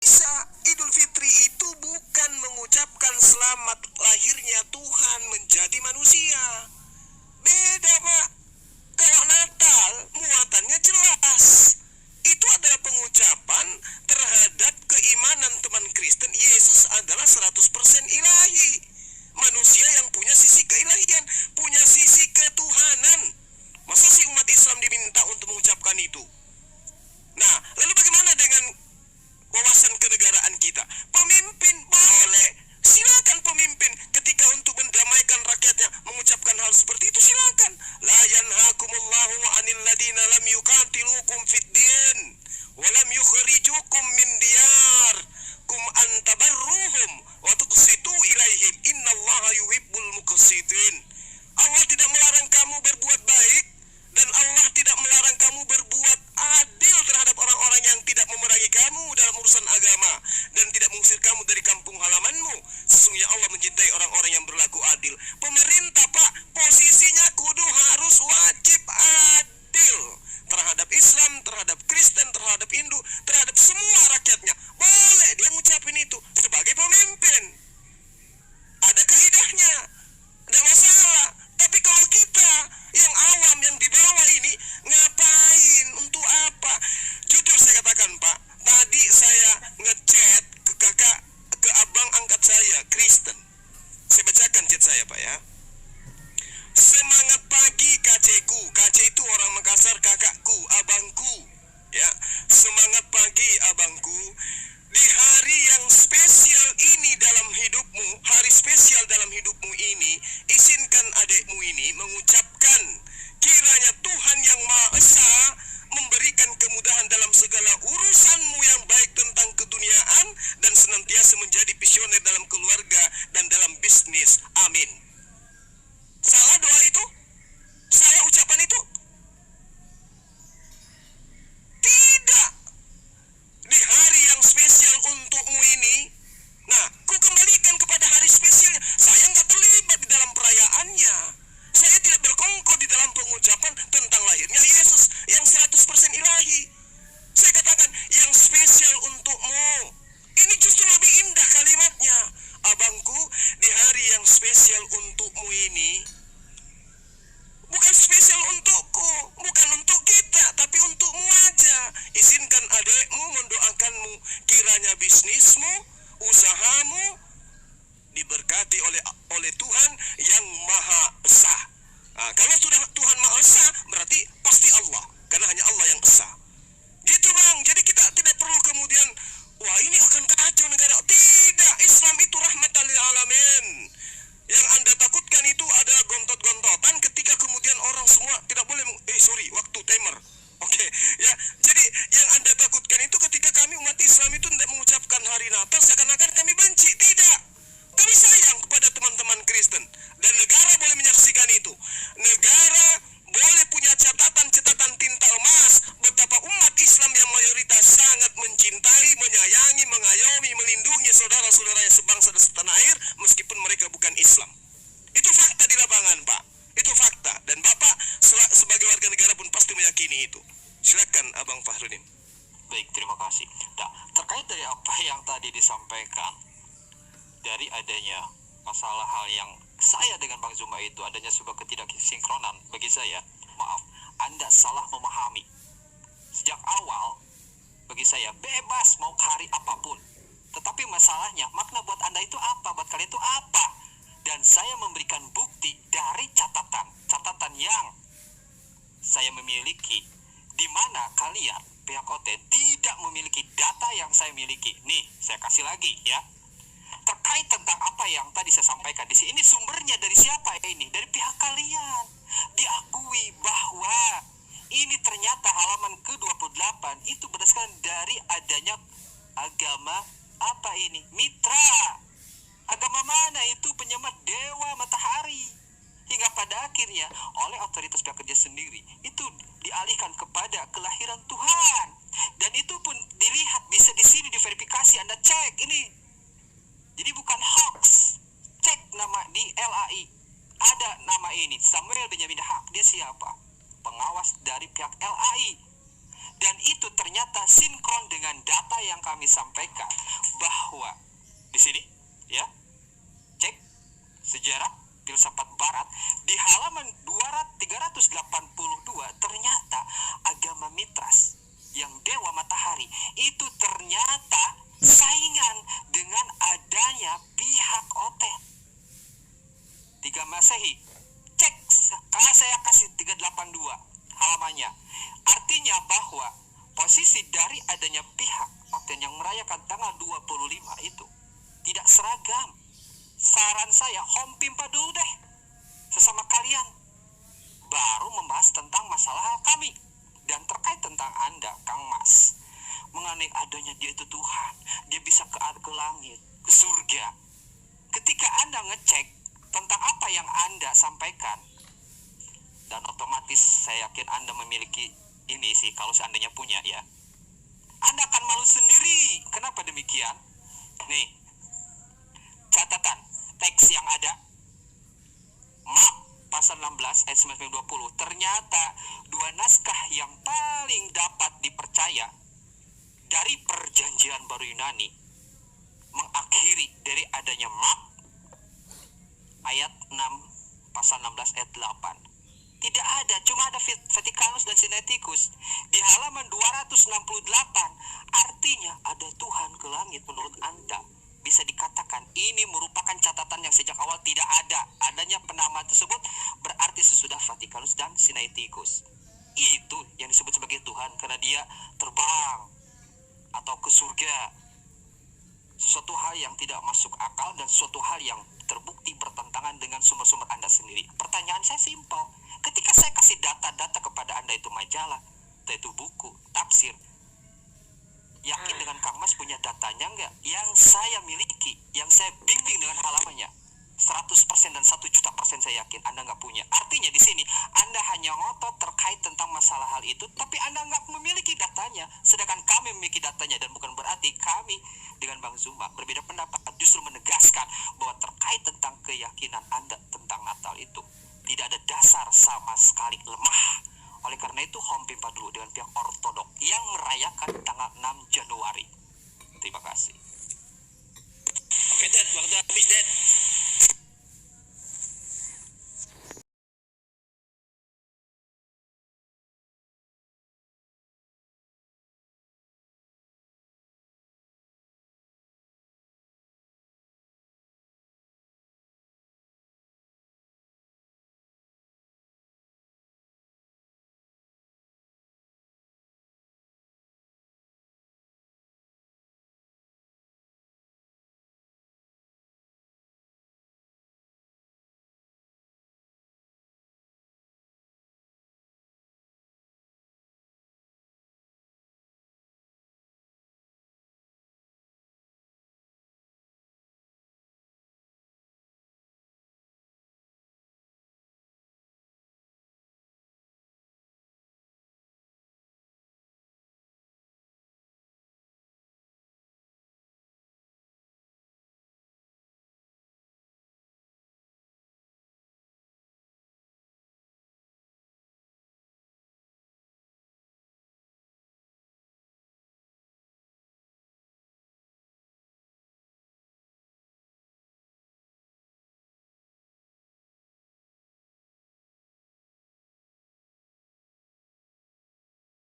bisa. Idul Fitri itu bukan mengucapkan selamat lahirnya Tuhan menjadi manusia. Beda, Pak. Kalau Natal, muatannya jelas. Itu adalah pengucapan terhadap keimanan teman Kristen. Yesus adalah 100% ilahi. Manusia yang punya sisi keilahian, punya sisi ketuhanan. Masa sih umat Islam diminta untuk mengucapkan itu? Nah, lalu bagaimana dengan wawasan kenegaraan kita? Pemimpin boleh, silakan pemimpin ketika untuk mendamaikan rakyatnya mengucapkan hal seperti itu, silakan. La yanhakumullahu 'anil ladina lam yuqatilukum fid din wa lam yukhrijukum min diyarkum an tabarruhum wa tuqsitu ilaihim innallaha yuhibbul muqsitin. Allah tidak melarang kamu berbuat baik dan Allah tidak melarang kamu berbuat adil terhadap orang-orang yang tidak memerangi kamu dalam urusan agama dan tidak mengusir kamu dari kampung halamanmu. Sesungguhnya Allah mencintai orang-orang yang berlaku adil. Pemerintah, Pak, posisinya kudu harus wajib adil terhadap Islam, terhadap Kristen, terhadap Hindu, terhadap semua rakyatnya. Boleh dia ngucapin itu sebagai pemimpin. Ada kaidahnya, ada masalah. Tapi kalau kita yang awam, yang di bawah ini, ngapain? Untuk apa? Jujur saya katakan, Pak, tadi saya ngechat ke kakak, ke abang angkat saya, Kristen. Saya bacakan chat saya, Pak, ya. Semangat pagi KC-ku. KC itu orang Makassar, kakakku, abangku, ya. Semangat pagi abangku. Di hari yang spesial ini dalam hidupmu, hari spesial dalam hidupmu ini, izinkan adikmu ini mengucapkan kiranya Tuhan yang Maha Esa memberikan kemudahan dalam segala urusanmu yang baik tentang keduniaan dan senantiasa menjadi visioner dalam keluarga dan dalam bisnis. Amin. Salah doa itu? Salah ucapan itu? Tidak. Di hari yang spesial untukmu ini, nah, ku kembalikan kepada hari spesialnya. Saya nggak terlibat di dalam perayaannya. Saya tidak berkongkol di dalam pengucapan tentang lahirnya Yesus yang 100% ilahi. Saya katakan yang spesial untukmu. Ini justru lebih indah kalimatnya. Abangku, di hari yang spesial untukmu ini, bukan spesial untukku, bukan untuk kita, tapi untukmu aja. Izinkan adekmu mendoakanmu, kiranya bisnismu, usahamu diberkati oleh Tuhan yang Maha Esa. Nah, kalau sudah Tuhan Maha Esa, berarti pasti Allah, karena hanya Allah yang esa. Gitu, Bang. Jadi kita tidak perlu kemudian, wah, ini akan kacau negara. Tidak, Islam itu rahmatan lil alamin. Yang Anda takutkan itu ada gontot-gontotan ketika kemudian orang semua tidak boleh waktu timer. Oke, ya. Jadi yang Anda takutkan itu ketika kami umat Islam itu tidak mengucapkan hari Natal seakan-akan kami benci. Tidak. Kami sayang kepada teman-teman Kristen dan negara boleh menyaksikan itu. Negara boleh punya catatan tinta emas betapa umat Islam yang mayoritas sangat mencintai, menyayangi, mengayomi, melindungi saudara-saudaranya sebangsa dan setanah air meskipun mereka bukan Islam. Itu fakta di lapangan, Pak. Itu fakta. Dan Bapak sebagai warga negara pun pasti meyakini itu. Silakan Abang Fahrudin. Baik, terima kasih. Nah, terkait dari apa yang tadi disampaikan, dari adanya masalah hal yang saya dengan Bang Zuma itu adanya sebuah ketidaksinkronan bagi saya. Maaf, Anda salah memahami. Sejak awal, bagi saya bebas mau hari apapun. Tetapi masalahnya, makna buat Anda itu apa? Buat kalian itu apa? Dan saya memberikan bukti dari catatan yang saya memiliki, di mana kalian pihak OT tidak memiliki data yang saya miliki. Nih, saya kasih lagi ya. Terkait tentang apa yang tadi saya sampaikan di sini, ini sumbernya dari siapa ini? Dari pihak kalian. Diakui bahwa ini ternyata halaman ke-28 itu berdasarkan dari adanya agama apa ini? Mitra. Agama mana itu? Penyembah dewa matahari. Hingga pada akhirnya oleh otoritas pihak kerja sendiri itu dialihkan kepada kelahiran Tuhan. Dan itu pun dilihat bisa di sini diverifikasi, Anda cek ini. Jadi bukan hoax. Cek nama di LAI. Ada nama ini, Samuel Benyamin Haq. Dia siapa? Pengawas dari pihak LAI. Dan itu ternyata sinkron dengan data yang kami sampaikan bahwa di sini ya, cek sejarah filsafat barat di halaman 382 ternyata agama Mitras yang dewa matahari itu ternyata saingan dengan adanya pihak Oten. 3 Masehi. Cek, kalau saya kasih 382 halamannya. Artinya bahwa posisi dari adanya pihak Oten yang merayakan tanggal 25 itu tidak seragam. Saran saya, home pimpa dulu deh sesama kalian, baru membahas tentang masalah kami. Dan terkait tentang Anda, Kang Mas, mengenai adanya dia itu Tuhan, dia bisa ke langit, ke surga. Ketika Anda ngecek tentang apa yang Anda sampaikan, dan otomatis saya yakin Anda memiliki ini sih, kalau seandainya punya ya, Anda akan malu sendiri. Kenapa demikian? Nih, catatan teks yang ada, Mak pasal 16 ayat 19-20, ternyata dua naskah yang paling dapat dipercaya dari perjanjian baru Yunani mengakhiri dari adanya Mak ayat 6 pasal 16 ayat 8. Tidak ada, cuma ada Vatikanus dan Sinaiticus di halaman 268. Artinya ada Tuhan ke langit. Menurut Anda bisa dikatakan ini merupakan catatan yang sejak awal tidak ada. Adanya penamaan tersebut berarti sesudah Vatikanus dan Sinaiticus. Itu yang disebut sebagai Tuhan karena dia terbang atau ke surga. Suatu hal yang tidak masuk akal dan suatu hal yang terbukti bertentangan dengan sumber-sumber Anda sendiri. Pertanyaan saya simpel. Ketika saya kasih data-data kepada Anda, itu majalah, itu buku, tafsir, yakin dengan Kang Mas punya datanya enggak? Yang saya miliki, yang saya bimbing dengan halamannya 100% dan 1.000.000% saya yakin Anda nggak punya. Artinya di sini Anda hanya ngotot terkait tentang masalah hal itu, tapi Anda nggak memiliki datanya. Sedangkan kami memiliki datanya, dan bukan berarti kami dengan Bang Zuma berbeda pendapat. Justru menegaskan bahwa terkait tentang keyakinan Anda tentang Natal itu tidak ada dasar sama sekali, lemah. Oleh karena itu, home pimpa dulu dengan pihak ortodok yang merayakan tanggal 6 Januari.